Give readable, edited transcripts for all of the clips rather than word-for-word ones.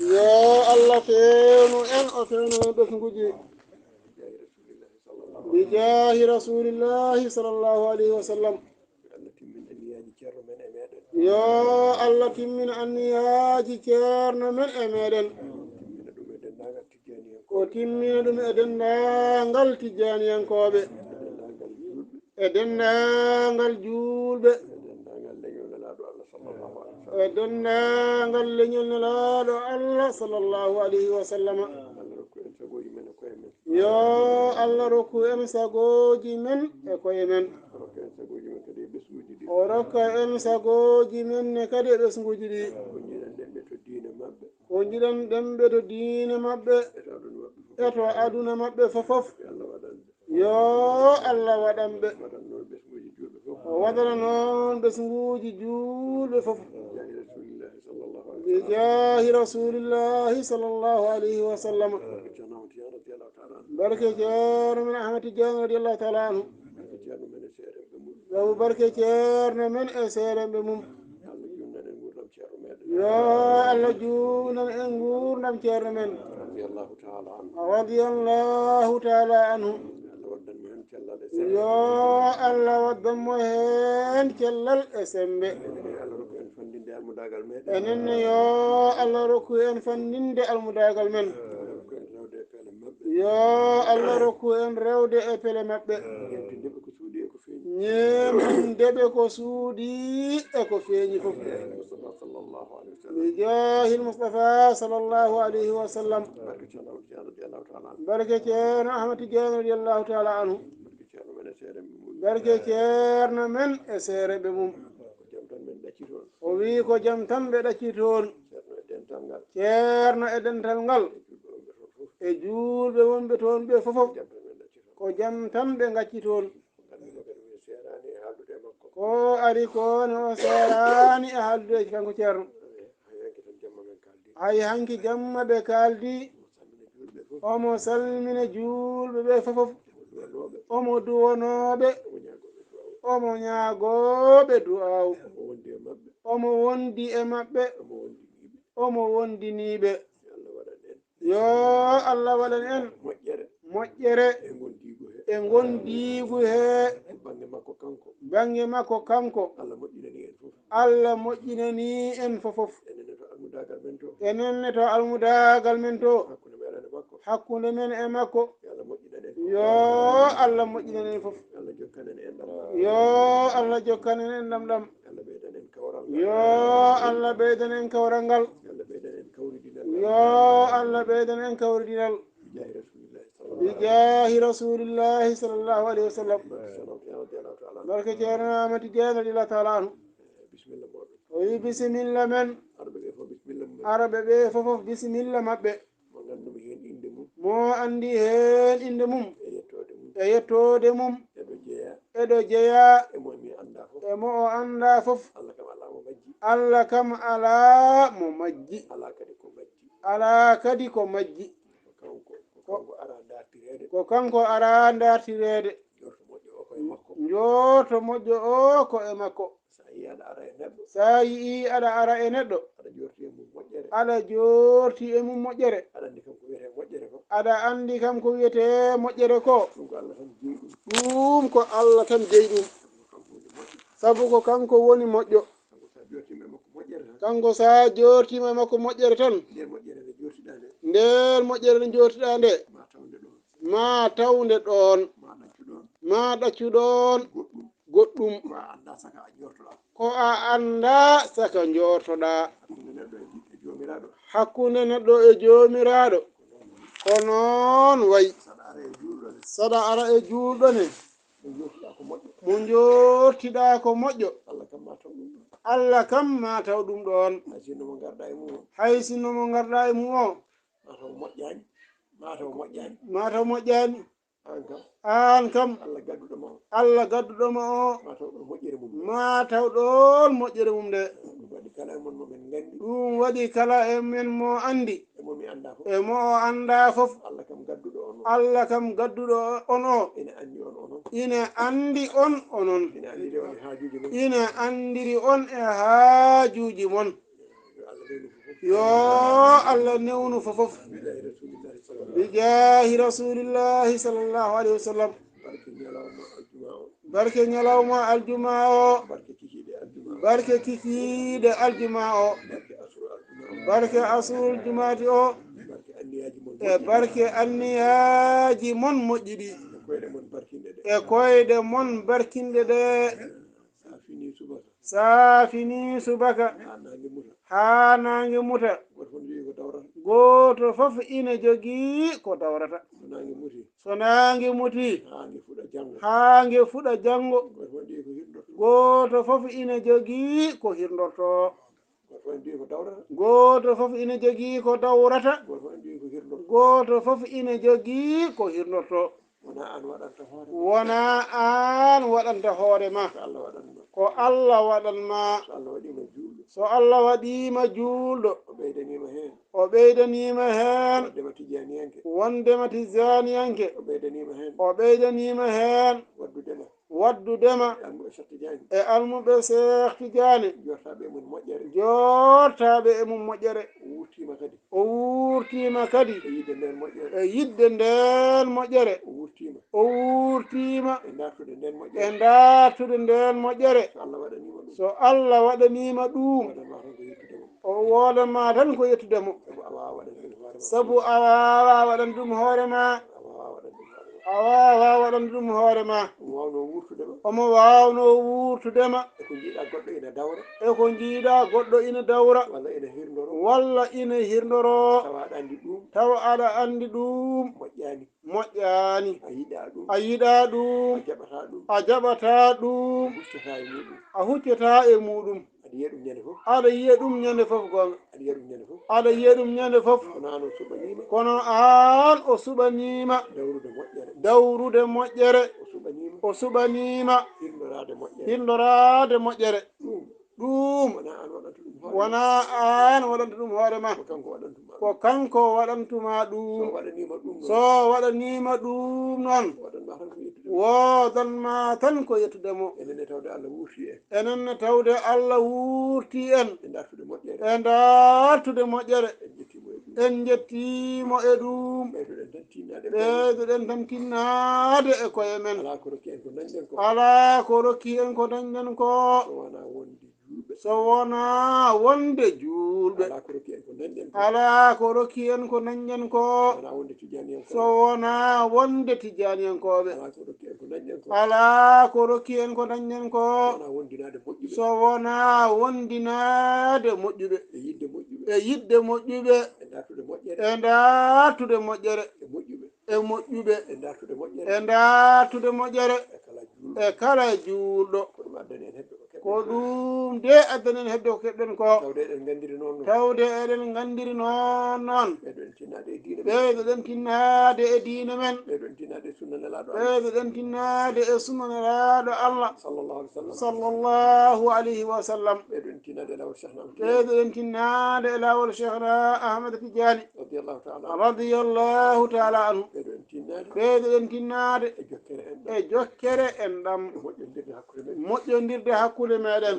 yo Allah feewnu en o feewnu en ɓesguji bijahi rasulillahi sallallahu alayhi wa sallam. yo Allah timmina anniyaji ceerno men e meɗen o timmina ɗum e dendagal tijjaniyankoɓe e dendagal julɓe e dendagal leñol nelaɗo Allah sallallahu alayhi wa sallama. yo Allah rokku en sagoji men e koye men o rokka en sagoji men ne kadi e ɓesguji ɗi ko jiɗan ɗemɓe to diine maɓɓe e to aduna maɓɓe fofof. yo Allah waɗanɓe o waɗana noon ɓesguji julɓe fof bijahi rasulillahi sallallahu alayhi wa sallam. barke ceerno men Ahmad Tidiane radiallahu taala anhu sabu barke ceerno men e seerenɓe mum. yo Allah juunan en gurdam ceerno men radiyallahu taala anhu. yo Allah waddanmo hen cellal e sembe enenne yo Allah rokku en fandinde almudagal men. yo Allah rokku en rewde e pele maɓɓe ñemtindeɓe ko suudi e ko feeñi fof bijahi lmustafa sallallahu alayhi wa sallam. barke ceerno Ahmad Tidiane radiallahu taala anhu barke ceerno men e seereɓe mum o wi ko jaam tan ɓe ɗacci toon ceerno e dental ngal e julɓe wonɓe toon ɓe fofof ko jaam tan ɓe gacci toon ko ari kone o serani e haaldude kanko ceerno hay hanki jamma ɓe kaldi omo salmina julɓe ɓe fofof omo duwanoɓe omo ñaagoɓe du'awu omo wondi e maɓɓe omo wondiniɓe. yo Allah waɗan en moƴƴere e gondigu he bange makko kanko Allah moƴƴinani en fofof enenne to almudagal men to hakkude men e makko yo Allah moƴƴinan en fof yo Allah jokkanen en ɗamɗam yo Allah ɓeydan en kawral ngal yo Allah ɓeydan en kawridinal bijahi rasulillahi sallallahu alayhi wa sallam. barke ceerno Ahmad Tidiane radiallahu taala anhu o wi bisimilla men araɓe ɓe fofof bisimilla maɓɓe mo andi hen inde mum e yettode mum eɗo jeeya e mo o anda fof Allah kam ala mo majji ala kadi ko majji ko kanko ara dartirede njorto moƴƴo o ko e makko sa yii aɗa ara e neɗɗo aɗa jorti e mum moƴƴere aɗa andi kam ko wiyete moƴƴere ko ɗum ko Allah tan jeeyi ɗum sabu ko kanko woni moƴƴo kanko sa jortima e makko moƴƴere tan nden moƴƴere nde jortiɗa nde ma tawde ɗon ma ɗaccu ɗon goɗɗum ko a anda saka jortoɗa hakkunde neɗɗo e jomiraɗo ko noon wayi saɗa ara e julɗone mo jortiɗa ko moƴƴo Allah kam ma taw ɗum ɗon hay sinno mo garɗa e mum o mataw moƴƴani an kam Allah gadduɗoma o ma taw ɗon moƴƴere mum nde ɗum waɗi kala e men mo andi e mo o anda fof Allah kam gadduɗo on o ina andi on onon ina andiri on e haajuji mon yo Allah newnu fofof bijahi rasulillahi sallallahu alaihi wasallam barke ñalawma aljuma o barke kikiide aljuma o barke asul jumati o e barke anniyaji mon moƴƴi ɗi e koyɗe mon barkinde ɗe saafini subaka haa nange muta gooto fof ina jogii ko dawrata so nange muti haa nge fuɗa janngo gooto fof ina jogii ko hirndorto gooto fof ina jogii ko dawrata gooto fof ina jogii ko hirndorto wona aan waɗanta hoore ma ko Allah waɗanma so Allah waɗima juulɗo o ɓeydanima heen wondema tijaniyanke o ɓeydanima heen waddudema e almuɓe Cheikh Tidiane jortaɓe e mum moƴƴere o wurtima kadi e yidde nden moƴƴere o wurtima e dartude nden moƴƴere so Allah waɗanima ɗum o wodanma tan ko yettudemo sabu a wawa waɗan ɗum hoorema a wawa waɗan ɗum hoorema omo wawno wurtudema e ko jiiɗa goɗɗo ina dawra walla ina hirndoro tawa aɗa andi ɗum moƴƴani a yiɗa ɗum a jaɓata ɗum a huccata e muɗum aɗa yiya ɗum ñande fof gonga aɗa yiya ɗum ñande fof kono an o suɓanima dawrude moƴƴere o suɓanima hirndorade moƴƴere ɗum wona an waɗanta ɗum hoorema ko kanko waɗantuma ɗum so waɗanima ɗum noon wodanma tan ko yettudemo enenne tawde Allah wurti en e dartude moƴƴere en jettimo e ɗum ɓeydoɗen tan tinnade e koye men ala ko rokki en ko dañɗen ko so wona wonde julɓe ala ko rokki en ko dañɗen ko so wona wonde tijaniyankoɓe ala ko rokki en ko dañɗen ko so wona wondinade moƴƴuɓe e yidde moƴƴuɓe e dartude moƴƴere e moƴƴuɓe e dartude moƴƴere e kala julɗo ko ɗum de addanen hedde ko keɓɗen ko tawde eɗen gandiri noon ɓeydoɗen tinnade e diine men ɓeydoɗen tinnade e sunna nelaɗo Allah sallallahu alayhi wa sallam ɓeydoɗen tinnade e lawol Cheikhna Ahmad Tidiane radiyallahu taala anhu ɓeydoɗen tinnade e jokkere en ɗam moƴƴodirde hakkude meɗen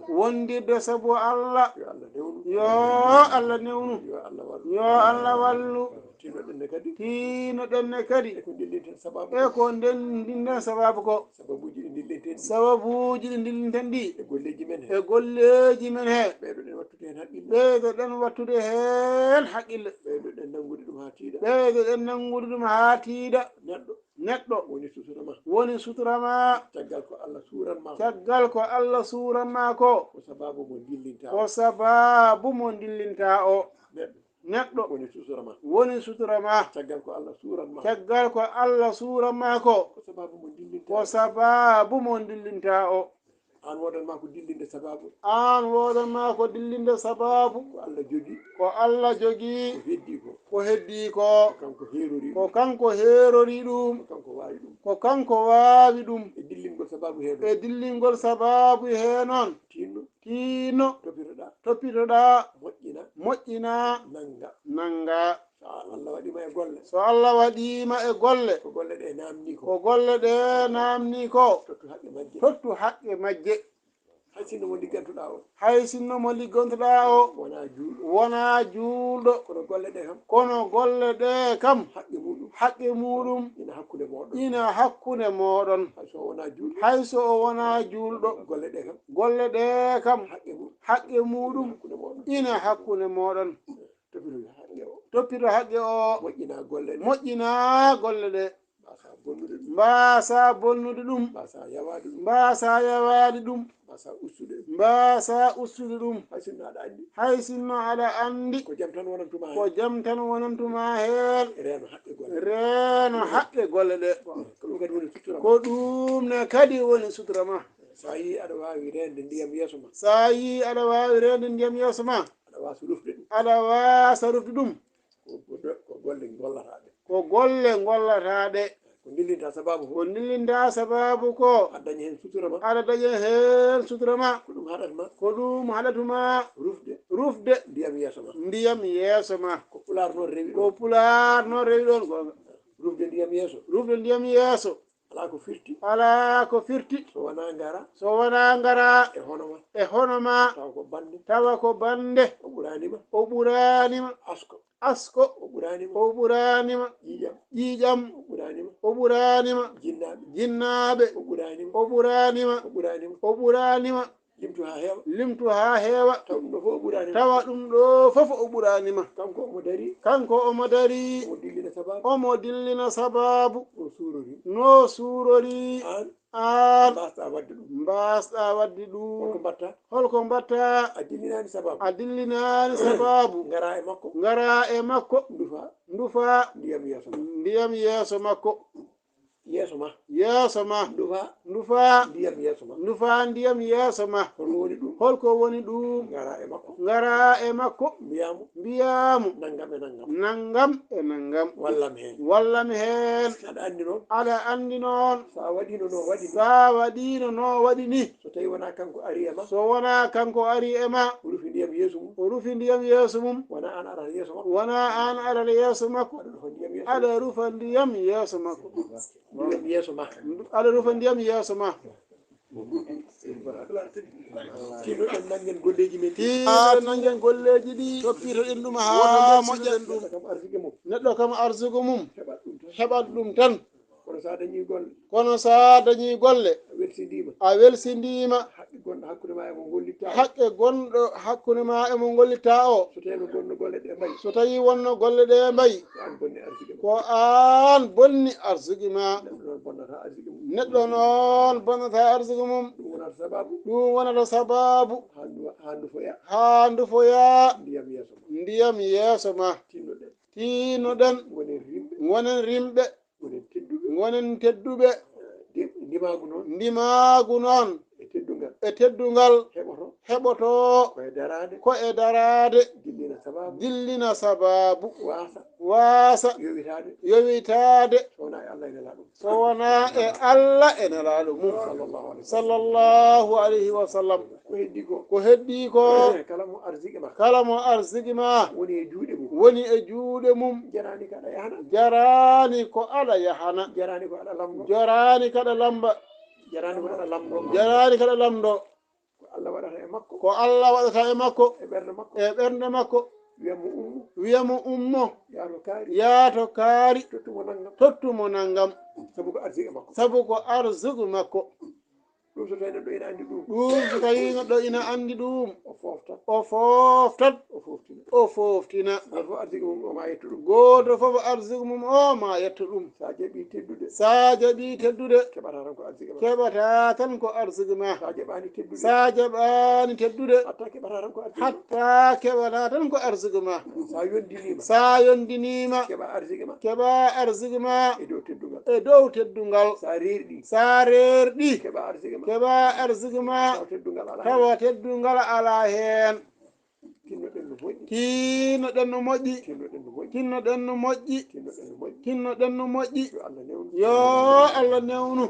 wondirde sabu Allah yo Allah newnu yo Allah wallu tinoɗenne kadi e ko ndendinten sababu ko sababuji ɗi dillinten ɗi e golleji men he ɓeydoɗen wattude hen haqqille ɓeydoɗen nangude ɗum ha tiiɗa neɗɗo woni suturama caggal ko Allah suranma ko sababu mo dillinta o neɗɗo woni suturama caggal ko Allah suranma ko sababu mo dillinta o an wodanma ko dillinde sababu ko Allah jogi ko heddi ko ko kanko heerori ɗum ko kanko waawi ɗum e dillingol sababu he noon tinno toppitoɗa moƴƴina nanga so Allah waɗima e golle ko golle ɗe namni ko tottu haqqe majje hay sinno mo liggontoɗa o wona juulɗo kono golle ɗe kam haqqe muɗum ina hakkunde moɗon hay so o wona juulɗo golle ɗe kam haqqe muɗum ina hakkunde moɗon toppito haqqe o moƴƴina golle ɗe mbasa bonnude ɗum mbasa yawade ɗum mbasa ustude ɗum hay sinno aɗa andi ko jam tan wonantuma heen reeno haqqe golle ɗe ko ɗum ne kadi woni sutura ma sa yi aɗa wawi rende ndiyam yeeso ma aɗa wasa rufde ɗum ko golle gollataɗe ko dillinta sababu ko aɗa daña hen sutura ma ko ɗum haɗatuma rufde ndiyam yeeso ma ko pular noon rewi ɗon gonga rufde ndiyam yeeso ala ko firti so wona ngara e hono ma tawa ko bande o ɓuranima asko o ɓuranima ƴiƴam o ɓuranima jinnaɓe o ɓuranima limtu ha heewa tawa ɗum ɗo fof o ɓuranima kanko omo dari omo dillina sababu no suurori an mbasɗa wadde ɗum holko mbatta a dillinani sababu ngara e makko ndufa ndiyam yeeso makko yeeso ma ndufa ndiyam yeeso ma holko woni ɗum ngara e makko mbiyamu nangam e nangam wallam hen aɗa andi noon sa waɗino no waɗi ni so wona kanko ari e ma o rufi ndiyam yeeso mum wona an aɗa yeeso makko aɗa rufa ndiyam yeeso makko aɗa rufa ndiyam yeeso ma tiinoɗen nangen golleji ɗi toppitoɗen ɗum ha moƴƴen ɗum neɗɗo kam arsugo mum heɓat ɗum tan kono sa dañi golle a welsindima haqqe gonɗo hakkude ma emo gollitta o so tawi wonno golle ɗe mbayi ko an bonni arsugue ma neɗɗo noon bonnata arsugue mum ɗum wonata sababu ha ndufoya ndiyam yeeso ma tinnoɗen gonen rimɓe gonen tedduɓe ndimagu noon e teddungal heɓoto ko e darade dillina sababu wasa yowitade so wona e Allah e nelaɗo mum sallallahu alayhi wa sallam ko heddi ko kala mo arsigue ma woni e juuɗe mum jarani ko aɗa yahana jarani kaɗa lamba jarani kaɗa lamdo ko Allah waɗata e makko e ɓernde makko wiyamo ummo yaato kaari tottumo naggam sabu ko arsugue makko ɗum so tawi neɗɗo ina andi ɗum o foftat o foftina goto foof arsugue mum o ma yetto ɗum sa jaɓi teddude keɓata tan ko arsugue ma sa jaɓani teddude hatta keɓata tan ko arsugue ma sa yondinima keɓa arsugue ma e dow teddungal sa rerɗi keɓa arsugue ma tawa teddungal ala hen tinnoɗen no moƴƴi tinnoɗen no moƴƴi yo Allah newnu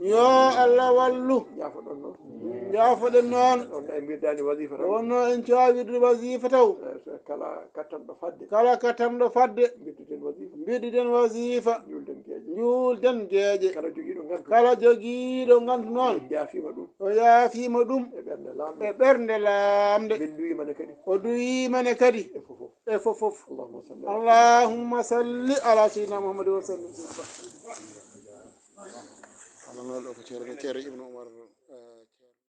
yo Allah wallu jaafoɗen noon wonno en cawirde wasifa taw kala katamɗo fadde mbidduɗen wasifa julden gueeƴe kala joguiɗo gantu noon o yaafima ɗum ɓernde laamde o duwimane kadi e fofof allahumma salli ala sayyidina muhammadin wa sallim. Allah ko ceerno Ibnu Umar